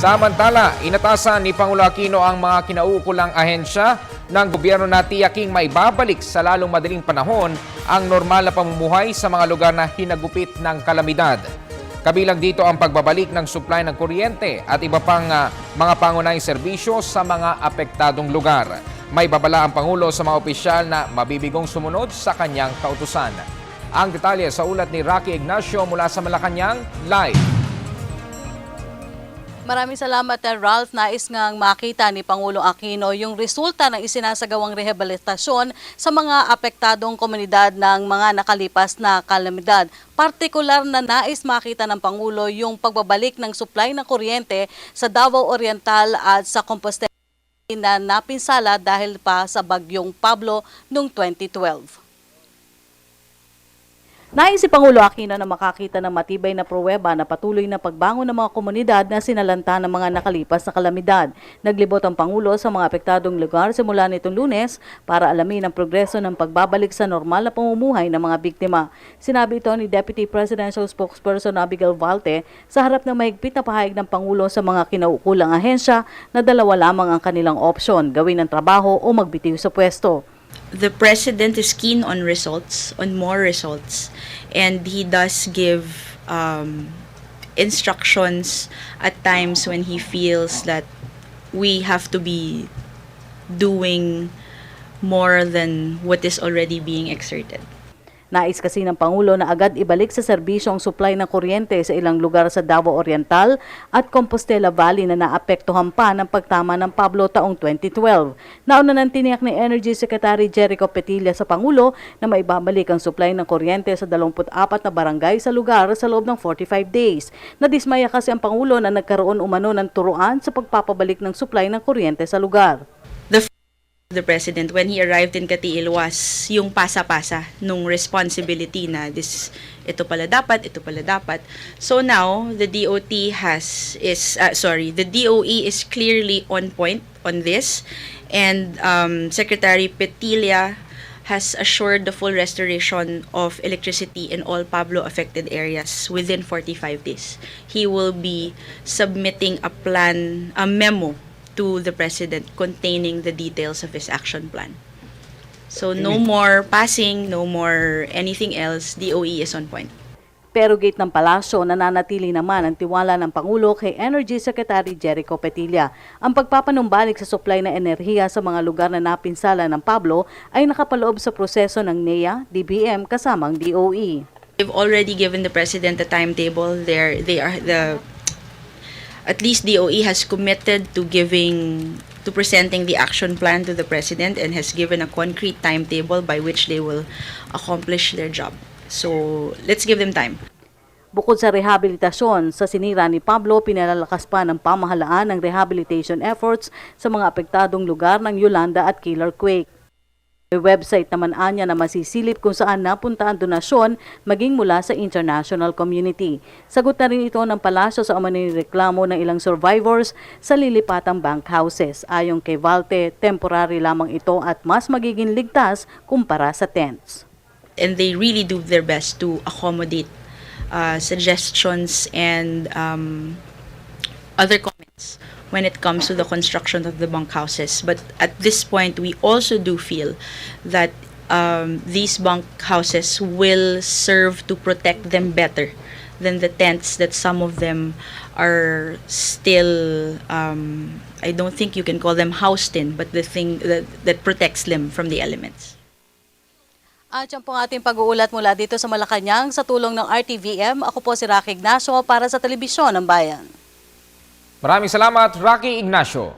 Samantala, inatasan ni Pangulo Aquino ang mga kinauukulang ahensya ng gobyerno na tiyaking maibabalik sa lalong madaling panahon ang normal na pamumuhay sa mga lugar na hinagupit ng kalamidad. Kabilang dito ang pagbabalik ng supply ng kuryente at iba pang mga pangunahing serbisyo sa mga apektadong lugar. May babala ang Pangulo sa mga opisyal na mabibigong sumunod sa kanyang kautusan. Ang detalye sa ulat ni Rocky Ignacio mula sa Malacanang, live. Maraming salamat, Ralph. Nais ngang makita ni Pangulong Aquino yung resulta ng isinasagawang rehabilitasyon sa mga apektadong komunidad ng mga nakalipas na kalamidad. Partikular na nais makita ng Pangulo yung pagbabalik ng supply ng kuryente sa Davao Oriental at sa Compostela na napinsala dahil pa sa bagyong Pablo noong 2012. Nais si Pangulo Aquino na makakita ng matibay na pruweba na patuloy na pagbangon ng mga komunidad na sinalanta ng mga nakalipas na kalamidad. Naglibot ang Pangulo sa mga apektadong lugar simula nitong Lunes para alamin ang progreso ng pagbabalik sa normal na pamumuhay ng mga biktima. Sinabi ito ni Deputy Presidential Spokesperson Abigail Valte sa harap ng mahigpit na pahayag ng Pangulo sa mga kinaukulang ahensya na dalawa lamang ang kanilang opsyon, gawin ang trabaho o magbitiw sa pwesto. The President is keen on results, on more results, and he does give instructions at times when he feels that we have to be doing more than what is already being exerted. Nais kasi ng Pangulo na agad ibalik sa serbisyo ang supply ng kuryente sa ilang lugar sa Davao Oriental at Compostela Valley na naapektuhan pa ng pagtama ng Pablo taong 2012. Nauna nang tiniyak ni Energy Secretary Jericho Petilla sa Pangulo na maibabalik ang supply ng kuryente sa 24 na barangay sa lugar sa loob ng 45 days. Nadismaya kasi ang Pangulo na nagkaroon umano ng turuan sa pagpapabalik ng supply ng kuryente sa lugar. The President, when he arrived in Katiil, was yung pasa-pasa nung responsibility na ito pala dapat. So now the DOE is clearly on point on this, and Secretary Petilla has assured the full restoration of electricity in all Pablo affected areas within 45 days. He will be submitting a memo to the President containing the details of his action plan. So no more passing, no more anything else. DOE is on point. Pero gate ng palasyo, nananatili naman ang tiwala ng Pangulo kay Energy Secretary Jericho Petilla. Ang pagpapanumbalik sa supply na enerhiya sa mga lugar na napinsala ng Pablo ay nakapaloob sa proseso ng NEA, DBM kasamang DOE. We've already given the President a timetable. At least DOE has committed to presenting the action plan to the President and has given a concrete timetable by which they will accomplish their job. So, let's give them time. Bukod sa rehabilitasyon, sa sinira ni Pablo, pinalalakas pa ng pamahalaan ng rehabilitation efforts sa mga apektadong lugar ng Yolanda at Killer Quake. May website naman anya na masisilip kung saan napunta ang donasyon maging mula sa international community. Sagot na rin ito ng palasyo sa umano'y reklamo ng ilang survivors sa lilipatang bank houses. Ayon kay Valte, temporary lamang ito at mas magiging ligtas kumpara sa tents. And they really do their best to accommodate suggestions and other comments when it comes to the construction of the bunkhouses. But at this point, we also do feel that these bunkhouses will serve to protect them better than the tents that some of them are still, I don't think you can call them housed in, but the thing that protects them from the elements. At yan po ang ating pag-uulat mula dito sa Malacanang sa tulong ng RTVM. Ako po si Rocky Ignacio para sa Telebisyon ng Bayan. Maraming salamat, Rocky Ignacio.